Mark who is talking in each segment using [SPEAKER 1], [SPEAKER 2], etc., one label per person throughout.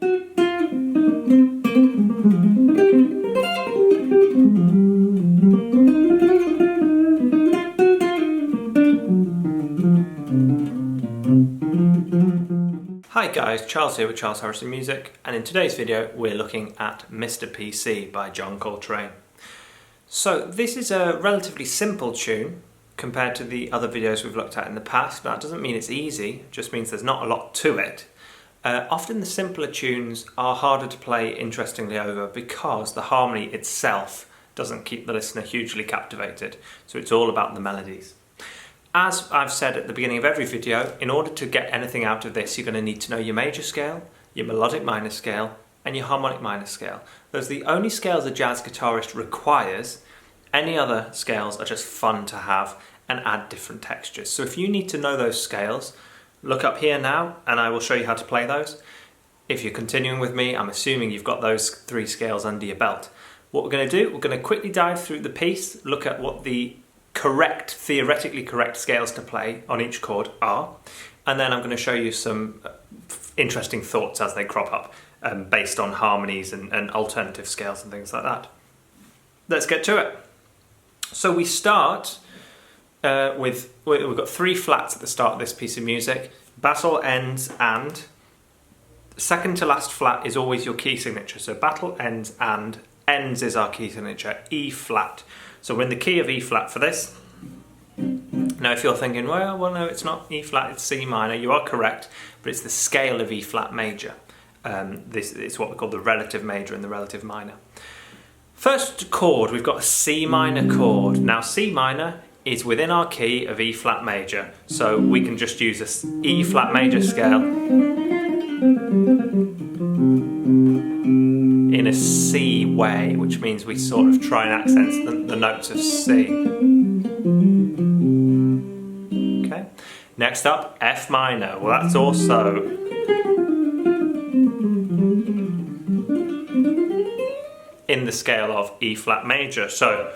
[SPEAKER 1] Hi guys, Charles here with Charles Harrison Music, and in today's video we're looking at Mr P.C. by John Coltrane. So this is a relatively simple tune compared to the other videos we've looked at in the past. That doesn't mean it's easy, it just means there's not a lot to it. Often the simpler tunes are harder to play interestingly over because the harmony itself doesn't keep the listener hugely captivated, so it's all about the melodies. As I've said at the beginning of every video, in order to get anything out of this, you're going to need to know your major scale, your melodic minor scale, and your harmonic minor scale. Those are the only scales a jazz guitarist requires. Any other scales are just fun to have and add different textures. So if you need to know those scales, look up here now and I will show you how to play those. If you're continuing with me, I'm assuming you've got those 3 scales under your belt. What we're going to do, we're going to quickly dive through the piece, look at what the theoretically correct scales to play on each chord are, and then I'm going to show you some interesting thoughts as they crop up based on harmonies and alternative scales and things like that. Let's get to it. So we start we've got 3 flats at the start of this piece of music: battle, ends, and. Second to last flat is always your key signature, so battle, ends, and ends is our key signature, E flat. So we're in the key of E flat for this. Now if you're thinking, well no, it's not E flat, it's C minor, you are correct, but it's the scale of E flat major. This is what we call the relative major and the relative minor. First chord, we've got a C minor chord. Now C minor is within our key of E flat major, so we can just use a E flat major scale in a C way, which means we sort of try and accent the notes of C. Okay. Next up, F minor. Well, that's also in the scale of E flat major. So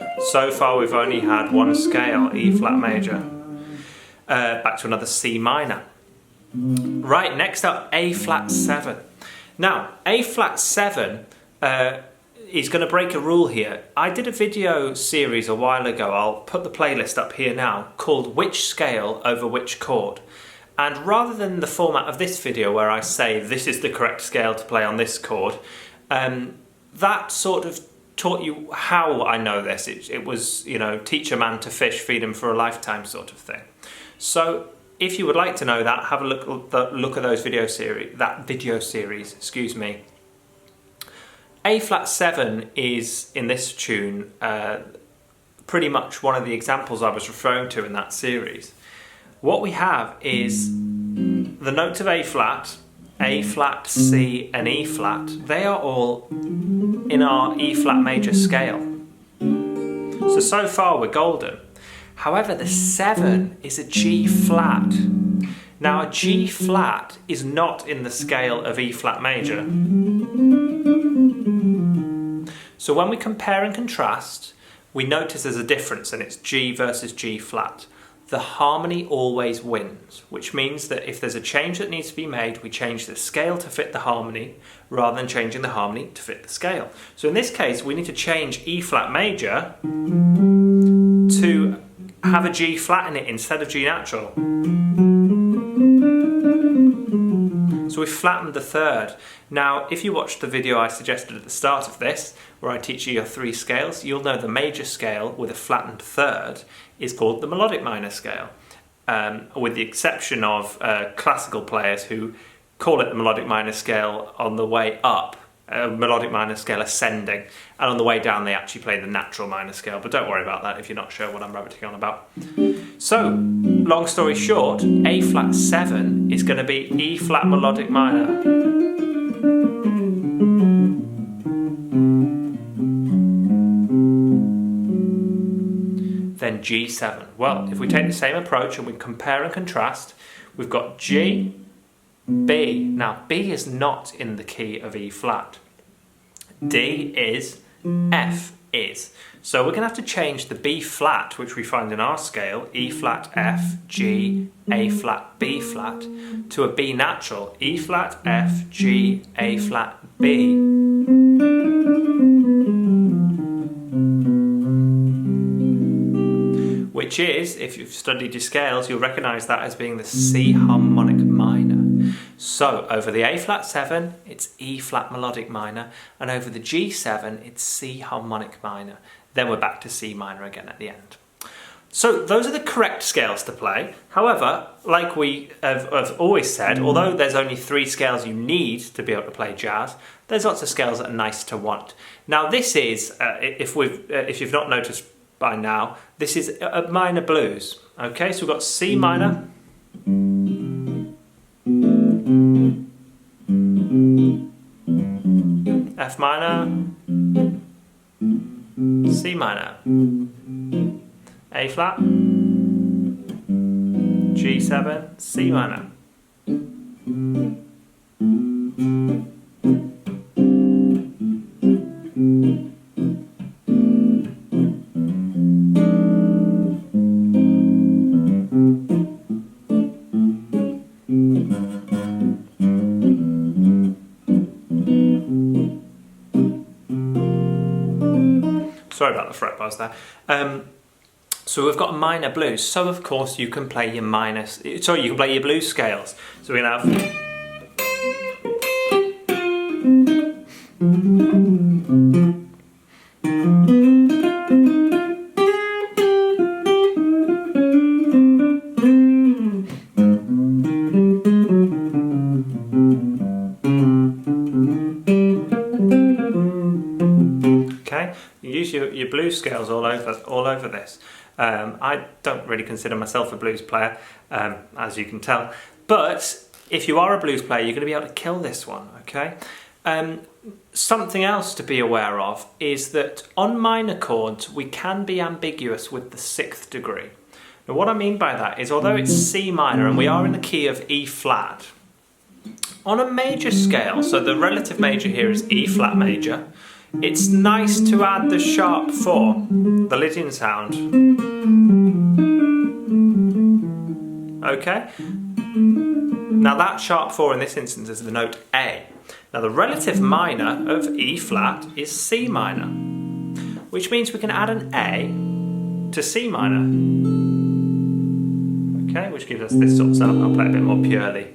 [SPEAKER 1] far we've only had one scale, E flat major. Back to another C minor. Right, next up, A flat 7. Now, A flat 7 is going to break a rule here. I did a video series a while ago, I'll put the playlist up here now, called Which Scale Over Which Chord. And rather than the format of this video where I say this is the correct scale to play on this chord, that sort of taught you how I know this. It was, you know, teach a man to fish, feed him for a lifetime sort of thing. So if you would like to know that, have a look at those video series, excuse me. A flat 7 is, in this tune, pretty much one of the examples I was referring to in that series. What we have is the notes of A flat, C and E flat. They are all in our E flat major scale. So far we're golden. However, the 7 is a G flat. Now a G flat is not in the scale of E flat major. So when we compare and contrast, we notice there's a difference, and it's G versus G flat. The harmony always wins, which means that if there's a change that needs to be made, we change the scale to fit the harmony rather than changing the harmony to fit the scale. So in this case, we need to change E flat major to have a G flat in it instead of G natural. So we've flattened the 3rd. Now, if you watched the video I suggested at the start of this, where I teach you your 3 scales, you'll know the major scale with a flattened 3rd is called the melodic minor scale, with the exception of classical players who call it the melodic minor scale on the way up, melodic minor scale ascending, and on the way down they actually play the natural minor scale, but don't worry about that if you're not sure what I'm rabbiting on about. So, long story short, A flat 7 is going to be E flat melodic minor. Then G7. Well, if we take the same approach and we compare and contrast, we've got G, B. Now, B is not in the key of E flat. D is F is. So we're going to have to change the B flat, which we find in our scale, E flat, F, G, A flat, B flat, to a B natural, E flat, F, G, A flat, B. Which is, if you've studied your scales, you'll recognise that as being the C harmonic minor. So over the A flat 7, it's E flat melodic minor, and over the G7, it's C harmonic minor. Then we're back to C minor again at the end. So those are the correct scales to play. However, like we have always said, although there's only 3 scales you need to be able to play jazz, there's lots of scales that are nice to want. Now this is, if you've not noticed by now, this is a minor blues. Okay, so we've got C minor, F minor, C minor, A flat, G7, C minor. Sorry about the fret bars there. So we've got minor blues. So of course you can play your you can play your blues scales. So we're gonna have. Okay, you use your blues scales all over this. I don't really consider myself a blues player, as you can tell, but if you are a blues player, you're going to be able to kill this one, okay? Something else to be aware of is that on minor chords, we can be ambiguous with the 6th degree. Now what I mean by that is, although it's C minor and we are in the key of E flat, on a major scale, so the relative major here is E flat major, it's nice to add the sharp 4, the Lydian sound. Okay? Now that sharp 4 in this instance is the note A. Now the relative minor of E flat is C minor, which means we can add an A to C minor. Okay, which gives us this sort of sound. I'll play a bit more purely.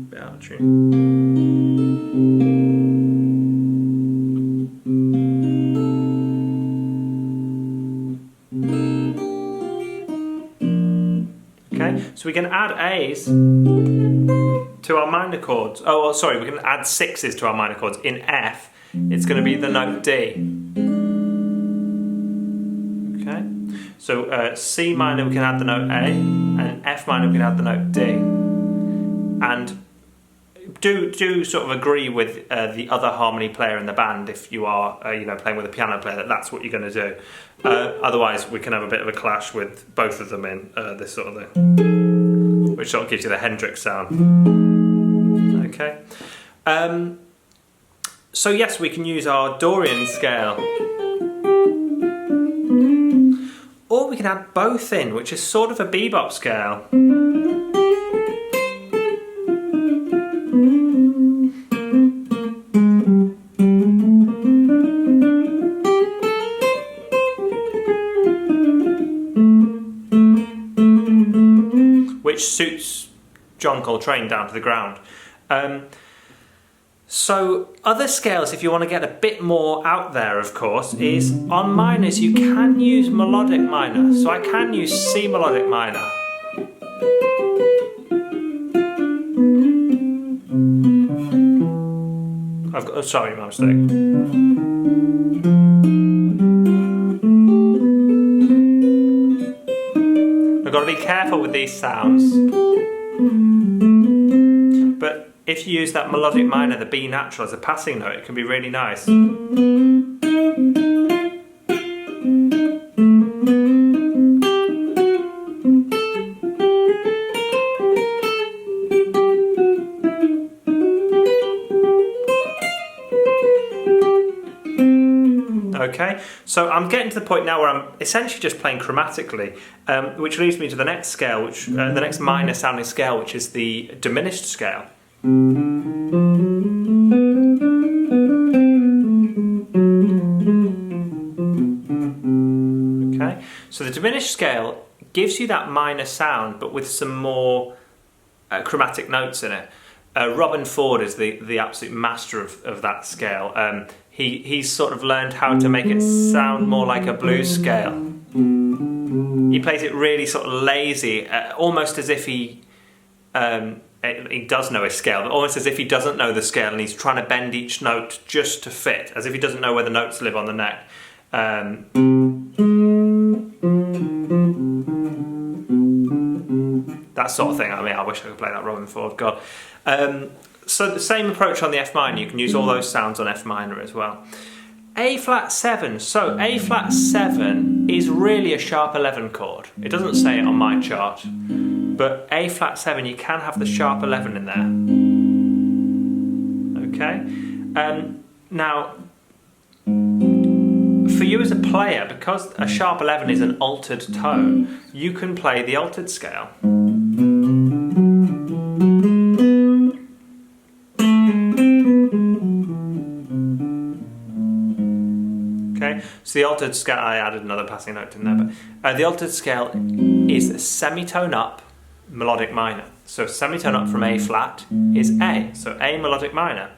[SPEAKER 1] Bit out of tune. Okay, so we can add A's to our minor chords. Oh, well, sorry, we can add 6's to our minor chords. In F, it's going to be the note D. Okay, so C minor we can add the note A, and in F minor we can add the note D. And do sort of agree with the other harmony player in the band if you are playing with a piano player that's what you're going to do. Otherwise we can have a bit of a clash with both of them in this sort of thing, which sort of gives you the Hendrix sound. Okay. So yes, we can use our Dorian scale, or we can add both in, which is sort of a bebop scale. Which suits John Coltrane down to the ground. So other scales, if you want to get a bit more out there, of course, is on minors you can use melodic minor. So I can use C melodic minor. Sorry, my mistake. I've got to be careful with these sounds. But if you use that melodic minor, the B natural, as a passing note, it can be really nice. Okay, so I'm getting to the point now where I'm essentially just playing chromatically, which leads me to the next scale, which the next minor sounding scale, which is the diminished scale. Okay, so the diminished scale gives you that minor sound, but with some more chromatic notes in it. Robin Ford is the absolute master of that scale. He's sort of learned how to make it sound more like a blues scale. He plays it really sort of lazy, almost as if he does know his scale, but almost as if he doesn't know the scale and he's trying to bend each note just to fit, as if he doesn't know where the notes live on the neck. That sort of thing. I mean, I wish I could play that Robin Ford, God. So the same approach on the F minor, you can use all those sounds on F minor as well. A flat 7, so A flat 7 is really a sharp 11 chord. It doesn't say it on my chart, but A flat 7, you can have the sharp 11 in there. Okay? Now, for you as a player, because a sharp 11 is an altered tone, you can play the altered scale. Okay, so the altered scale, I added another passing note in there, but the altered scale is a semitone up melodic minor. So semitone up from A flat is A, so A melodic minor.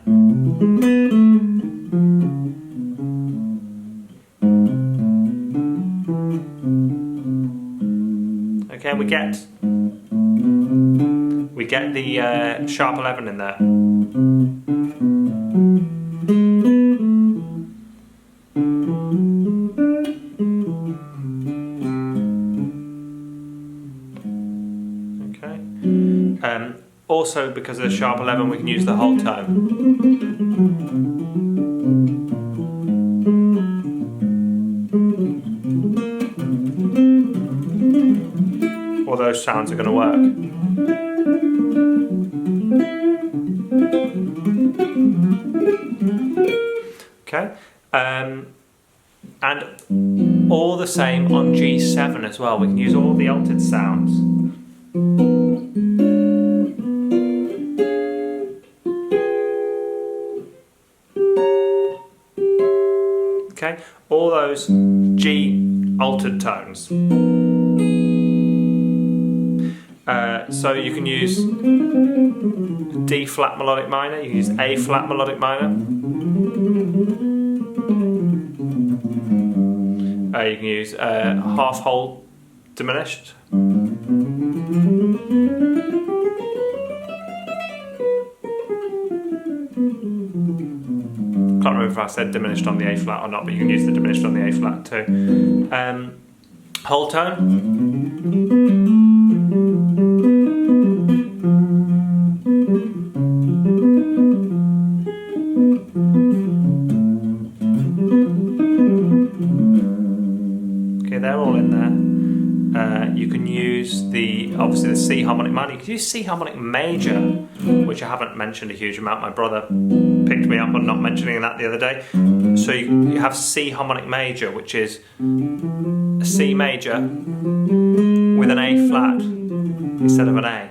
[SPEAKER 1] Okay, we get the sharp 11 in there. Okay. Also, because of the sharp 11, we can use the whole tone. All those sounds are going to work. Okay, and all the same on G7 as well. We can use all the altered sounds. Okay, all those G altered tones. So you can use D flat melodic minor, you can use A flat melodic minor. You can use half whole diminished. Can't remember if I said diminished on the A flat or not, but you can use the diminished on the A flat too. Whole tone. They're all in there. You can use obviously the C harmonic minor. You can use C harmonic major, which I haven't mentioned a huge amount. My brother picked me up on not mentioning that the other day. So you have C harmonic major, which is a C major with an A flat instead of an A.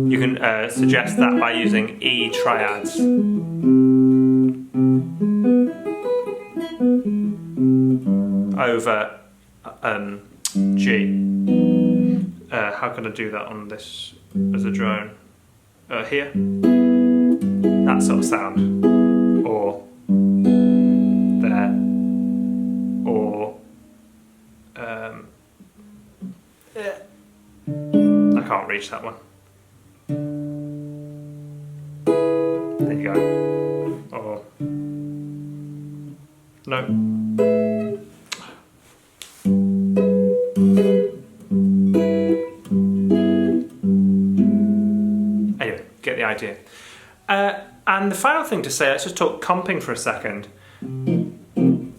[SPEAKER 1] You can suggest that by using E triads. Over G. How can I do that on this as a drone? Here. That sort of sound. Or there. Or I can't reach that one. There you go. Or no. idea. And the final thing to say, let's just talk comping for a second.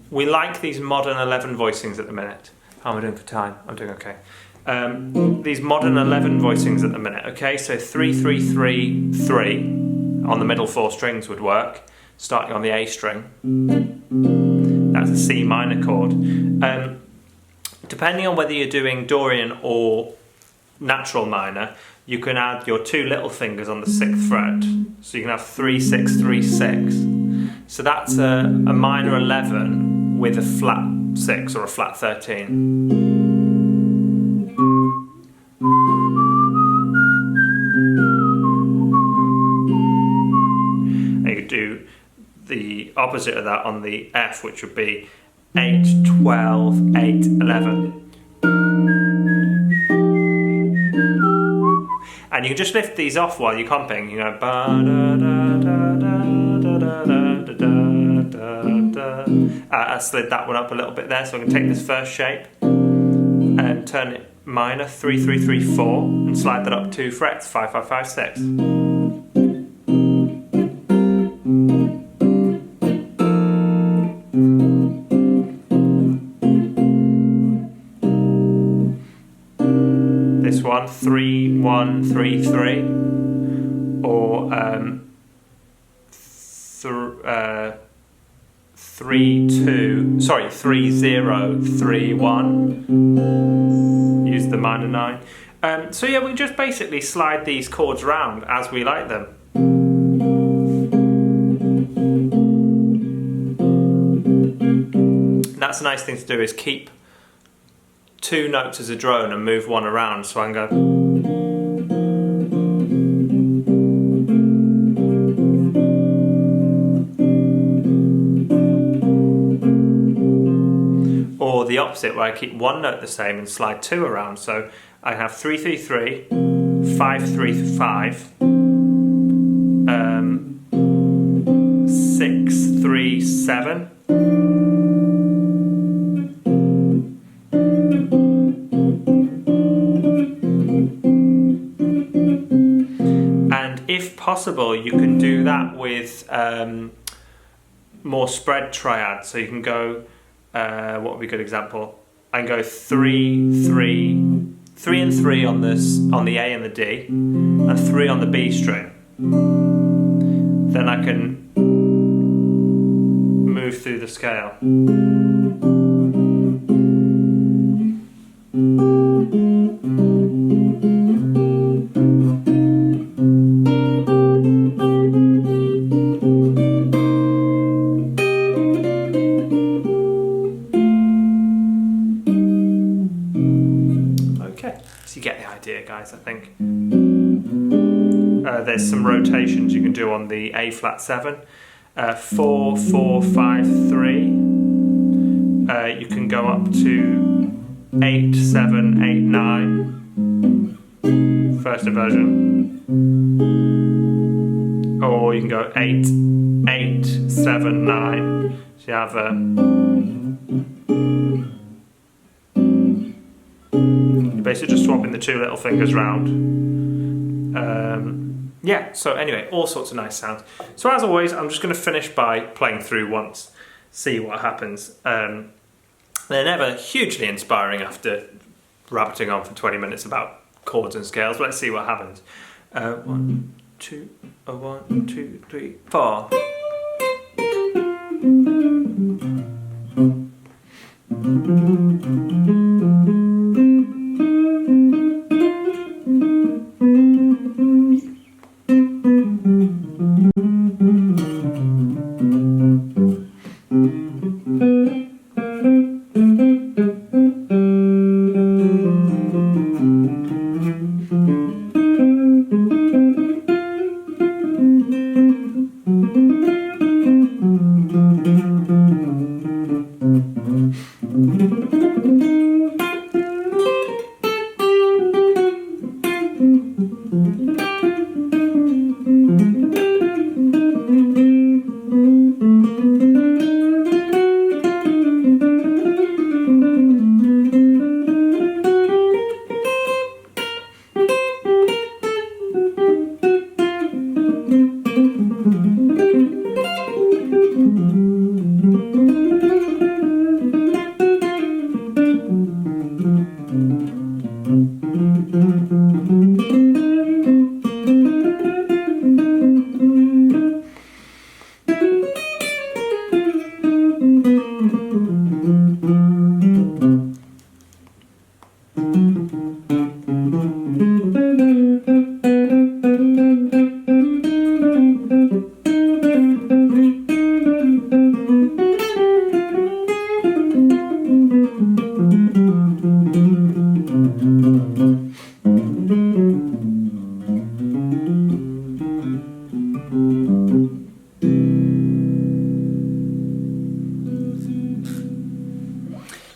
[SPEAKER 1] We like these modern 11 voicings at the minute. How am I doing for time? I'm doing okay. These modern 11 voicings at the minute, okay? So 3, 3, 3, 3 on the middle 4 strings would work, starting on the A string. That's a C minor chord. Depending on whether you're doing Dorian or natural minor, you can add your 2 little fingers on the 6th fret. So you can have 3, 6, 3, 6. So that's a minor 11 with a flat 6 or a flat 13. And you could do the opposite of that on the F, which would be 8, 12, 8, 11. And you can just lift these off while you're comping. You know, I slid that one up a little bit there, so I can take this first shape and turn it minor 3, 3, 3, 4, and slide that up 2 frets 5, 5, 5, 6. This one 3, 1, 3, 3, or 3, 2, sorry, 3, 0, 3, 1. Use the minor 9. So yeah, we just basically slide these chords around as we like them. That's a nice thing to do, is keep 2 notes as a drone and move one around, so I can go. Or the opposite, where I keep 1 note the same and slide 2 around, so I have 3, 3, 3, 5, 3, 5, 6, 3, 7. If possible, you can do that with more spread triads. So you can go, what would be a good example? I can go 3, 3, 3 and 3 on this, on the A and the D, and 3 on the B string. Then I can move through the scale. So you get the idea, guys, I think. There's some rotations you can do on the A flat 7. 4, 4, 5, 3. You can go up to 8, 7, 8, 9. First inversion. Or you can go 8, 8, 7, 9. So you have you're basically just swapping the 2 little fingers round. Yeah, so anyway, all sorts of nice sounds. So as always, I'm just going to finish by playing through once, see what happens. They're never hugely inspiring after rabbiting on for 20 minutes about chords and scales, but let's see what happens. 1, 2, 1, 2, 3, 4.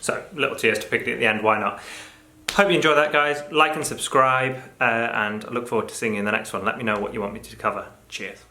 [SPEAKER 1] So, little tiesto piccoli at the end, why not? Hope you enjoyed that, guys. Like and subscribe, and I look forward to seeing you in the next one. Let me know what you want me to cover. Cheers.